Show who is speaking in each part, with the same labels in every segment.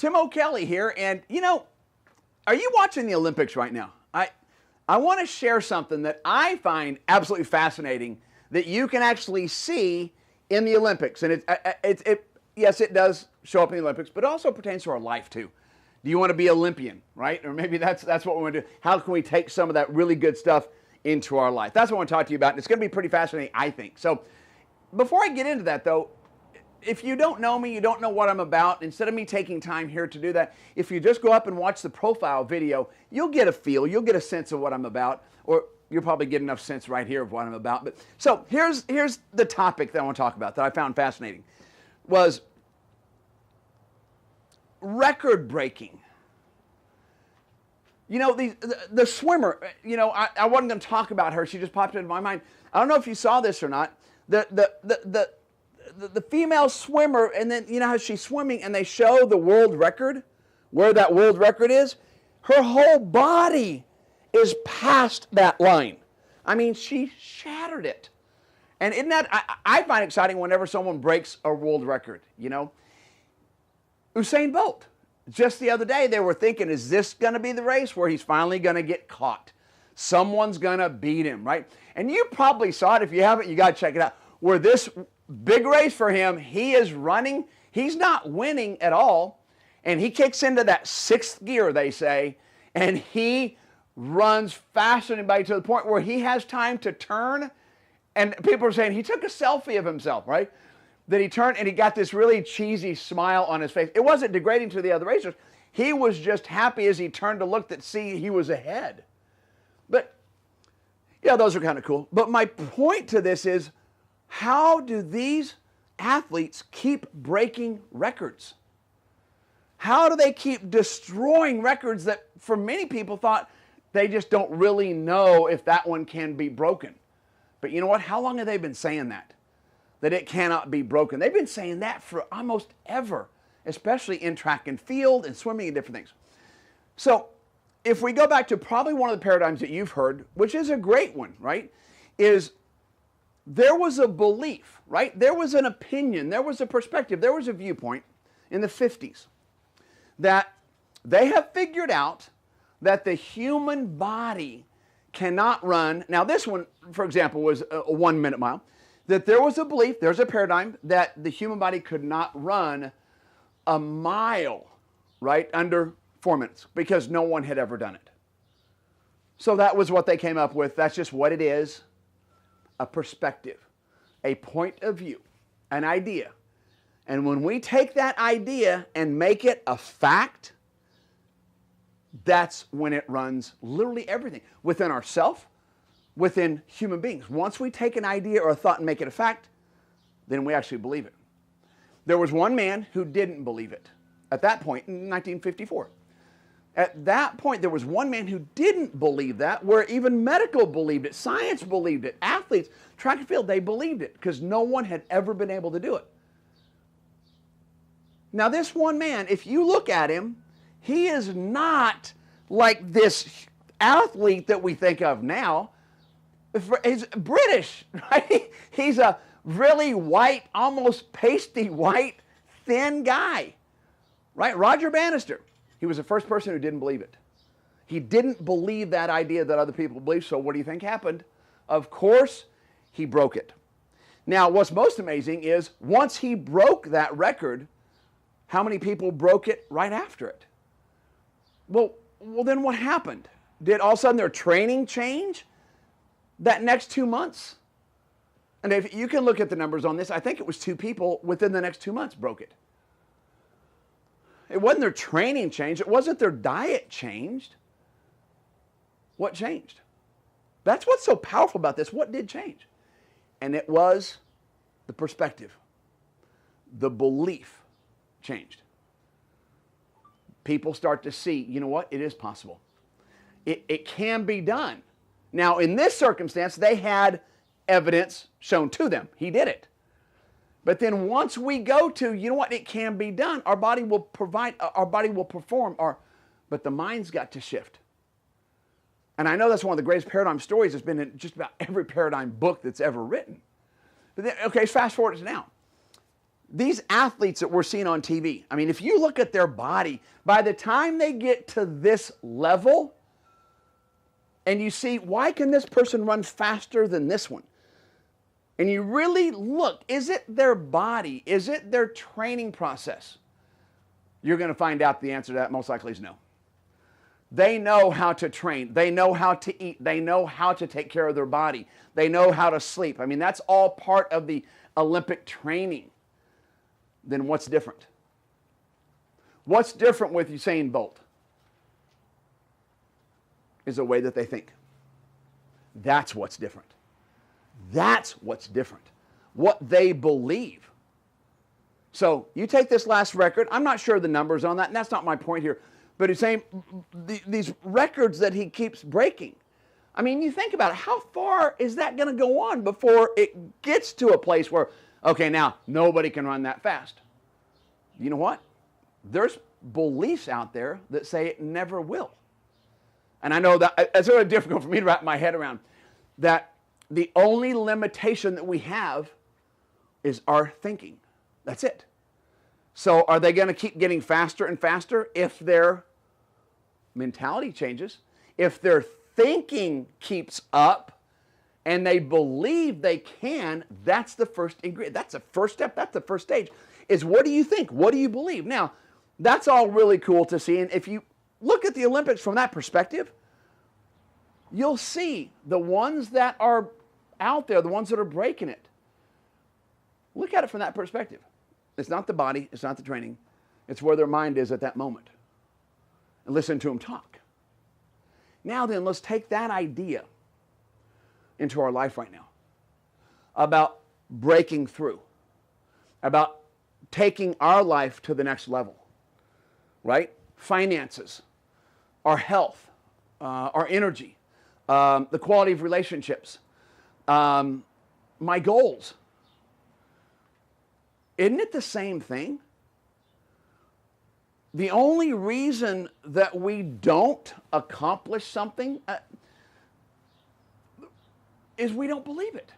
Speaker 1: Tim O'Kelly here, and are you watching the Olympics right now? I want to share something that I find absolutely fascinating that you can actually see in the Olympics, and yes, it does show up in the Olympics, but it also pertains to our life too. Do you want to be Olympian, right? Or maybe that's what we want to do. How can we take some of that really good stuff into our life? That's what I want to talk to you about, and it's going to be pretty fascinating, I think. So before I get into that, though, if you don't know me, you don't know what I'm about, instead of me taking time here to do that, if you just go up and watch the profile video, you'll get a feel, you'll get a sense of what I'm about, or you'll probably get enough sense right here of what I'm about. But so here's the topic that I want to talk about that I found fascinating, was record breaking. The swimmer, I wasn't going to talk about her. She just popped into my mind. I don't know if you saw this or not. The female swimmer, and then how she's swimming, and they show the world record, where that world record is. Her whole body is past that line. I mean, she shattered it. And isn't that, I find exciting whenever someone breaks a world record, Usain Bolt. Just the other day, they were thinking, is this going to be the race where he's finally going to get caught? Someone's going to beat him, right? And you probably saw it. If you haven't, you got to check it out. Where this big race for him, he is running. He's not winning at all. And he kicks into that sixth gear, they say, and he runs faster than anybody to the point where he has time to turn. And people are saying he took a selfie of himself, right? That he turned and he got this really cheesy smile on his face. It wasn't degrading to the other racers. He was just happy as he turned to look see he was ahead. But, those are kind of cool. But my point to this is, how do these athletes keep breaking records? How do they keep destroying records that for many people thought they just don't really know if that one can be broken? But you know what? How long have they been saying that? That it cannot be broken. They've been saying that for almost ever, especially in track and field and swimming and different things. So if we go back to probably one of the paradigms that you've heard, which is a great one, right, is there was a belief, right? There was an opinion, there was a perspective, there was a viewpoint in the 50s that they have figured out that the human body cannot run. Now this one, for example, was a 1 minute mile. That there was a belief, there's a paradigm, that the human body could not run a mile, right, under 4 minutes, because no one had ever done it. So that was what they came up with. That's just what it is. A perspective, a point of view, an idea. And when we take that idea and make it a fact, that's when it runs literally everything within ourselves, within human beings. Once we take an idea or a thought and make it a fact, then we actually believe it. There was one man who didn't believe it at that point in 1954. At that point, there was one man who didn't believe that, where even medical believed it, science believed it, athletes, track and field, they believed it because no one had ever been able to do it. Now this one man, if you look at him, he is not like this athlete that we think of now. He's British, right? He's a really white, almost pasty white, thin guy, right? Roger Bannister. He was the first person who didn't believe it. He didn't believe that idea that other people believed, so what do you think happened? Of course, he broke it. Now, what's most amazing is once he broke that record, how many people broke it right after it? Well, then what happened? Did all of a sudden their training change that next 2 months? And if you can look at the numbers on this, I think it was 2 people within the next 2 months broke it. It wasn't their training changed. It wasn't their diet changed. What changed? That's what's so powerful about this. What did change? And it was the perspective. The belief changed. People start to see, you know what? It is possible. It can be done. Now, in this circumstance, they had evidence shown to them. He did it. But then once we go to, you know what, it can be done, our body will provide, our body will perform, but the mind's got to shift. And I know that's one of the greatest paradigm stories that's been in just about every paradigm book that's ever written. But then, okay, fast forward to now. these athletes that we're seeing on TV, I mean, if you look at their body, by the time they get to this level, and you see, why can this person run faster than this one? And you really look, is it their body? Is it their training process? You're going to find out the answer to that most likely is no. They know how to train. They know how to eat. They know how to take care of their body. They know how to sleep. I mean, that's all part of the Olympic training. Then what's different? What's different with Usain Bolt? Is the way that they think. That's what's different. That's what's different. What they believe. So you take this last record. I'm not sure the numbers on that, and that's not my point here. But he's saying these records that he keeps breaking. I mean, you think about it. How far is that going to go on before it gets to a place where, okay, now nobody can run that fast? You know what? There's beliefs out there that say it never will. And I know that it's really difficult for me to wrap my head around that the only limitation that we have is our thinking. That's it. So are they going to keep getting faster and faster if their mentality changes? If their thinking keeps up and they believe they can, that's the first ingredient. That's the first step. That's the first stage is what do you think? What do you believe? Now, that's all really cool to see. And if you look at the Olympics from that perspective, you'll see the ones that are out there, the ones that are breaking it. Look at it from that perspective. It's not the body, it's not the training, it's where their mind is at that moment. And listen to them talk. Now then, let's take that idea into our life right now about breaking through, about taking our life to the next level, right? Finances, our health, our energy, the quality of relationships, my goals. Isn't it the same thing? The only reason that we don't accomplish something is we don't believe it.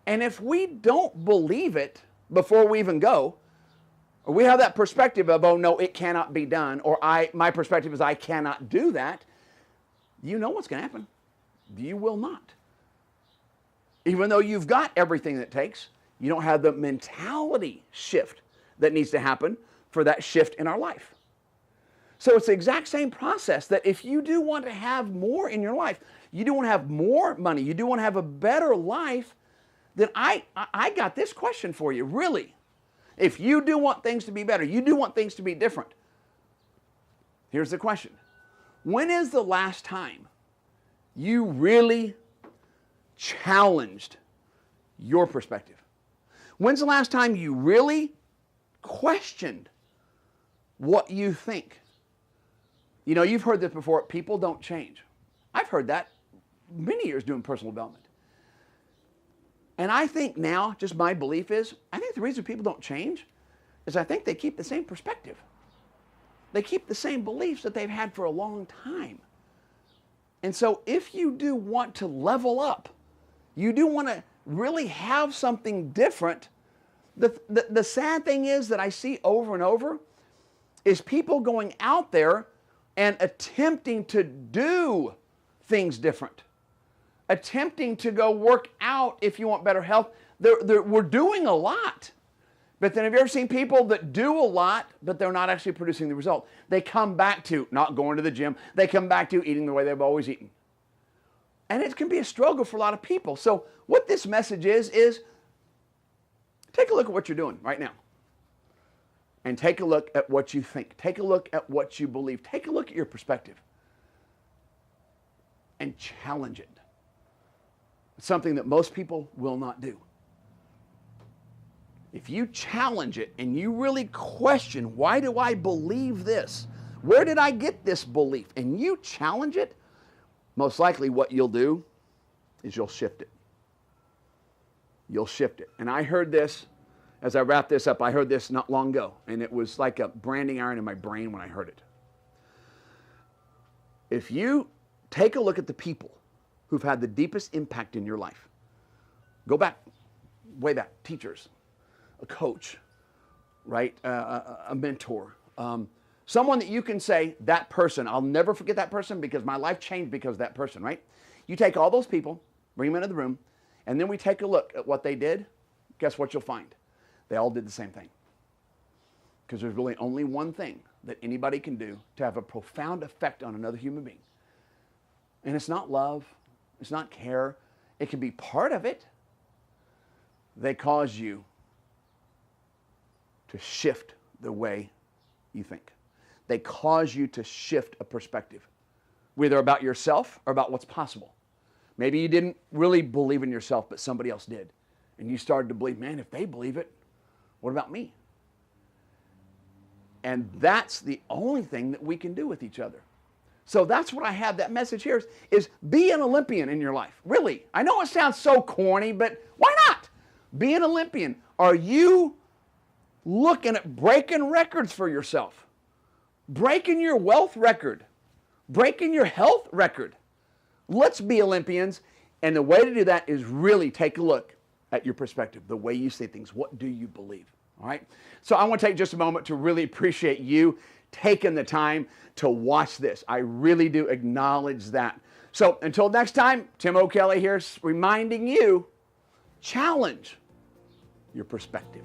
Speaker 1: And if we don't believe it before we even go, or we have that perspective of, oh no, it cannot be done, or my perspective is I cannot do that, you know what's going to happen. You will not. Even though you've got everything that it takes, you don't have the mentality shift that needs to happen for that shift in our life. So it's the exact same process that if you do want to have more in your life, you do want to have more money, you do want to have a better life, then I got this question for you, really. If you do want things to be better, you do want things to be different, here's the question. When is the last time you really challenged your perspective? When's the last time you really questioned what you think? You know, you've heard this before, people don't change. I've heard that many years doing personal development. And I think now, just my belief is, I think the reason people don't change is I think they keep the same perspective. They keep the same beliefs that they've had for a long time. And so if you do want to level up, you do want to really have something different, the sad thing is that I see over and over is people going out there and attempting to do things different. Attempting to go work out if you want better health. We're doing a lot. But then have you ever seen people that do a lot, but they're not actually producing the result? They come back to not going to the gym. They come back to eating the way they've always eaten. And it can be a struggle for a lot of people. So what this message is take a look at what you're doing right now. And take a look at what you think. Take a look at what you believe. Take a look at your perspective. And challenge it. It's something that most people will not do. If you challenge it and you really question, why do I believe this? Where did I get this belief? And you challenge it, most likely what you'll do is you'll shift it. You'll shift it. And I heard this, as I wrap this up, I heard this not long ago, and it was like a branding iron in my brain when I heard it. If you take a look at the people who've had the deepest impact in your life, go back, way back, teachers, a coach, right? A mentor. Someone that you can say, that person, I'll never forget that person because my life changed because of that person, right? You take all those people, bring them into the room, and then we take a look at what they did. Guess what you'll find? They all did the same thing. Because there's really only one thing that anybody can do to have a profound effect on another human being. And it's not love. It's not care. It can be part of it. They cause you to shift the way you think. They cause you to shift a perspective, whether about yourself or about what's possible. Maybe you didn't really believe in yourself, but somebody else did. And you started to believe, man, if they believe it, what about me? And that's the only thing that we can do with each other. So that's what I have. That message here is be an Olympian in your life. Really. I know it sounds so corny, but why not? Be an Olympian. Are you looking at breaking records for yourself? Breaking your wealth record? Breaking your health record? Let's be Olympians. And the way to do that is really take a look at your perspective, the way you see things. What do you believe? All right? So I want to take just a moment to really appreciate you taking the time to watch this. I really do acknowledge that. So until next time, Tim O'Kelly here reminding you, challenge your perspective.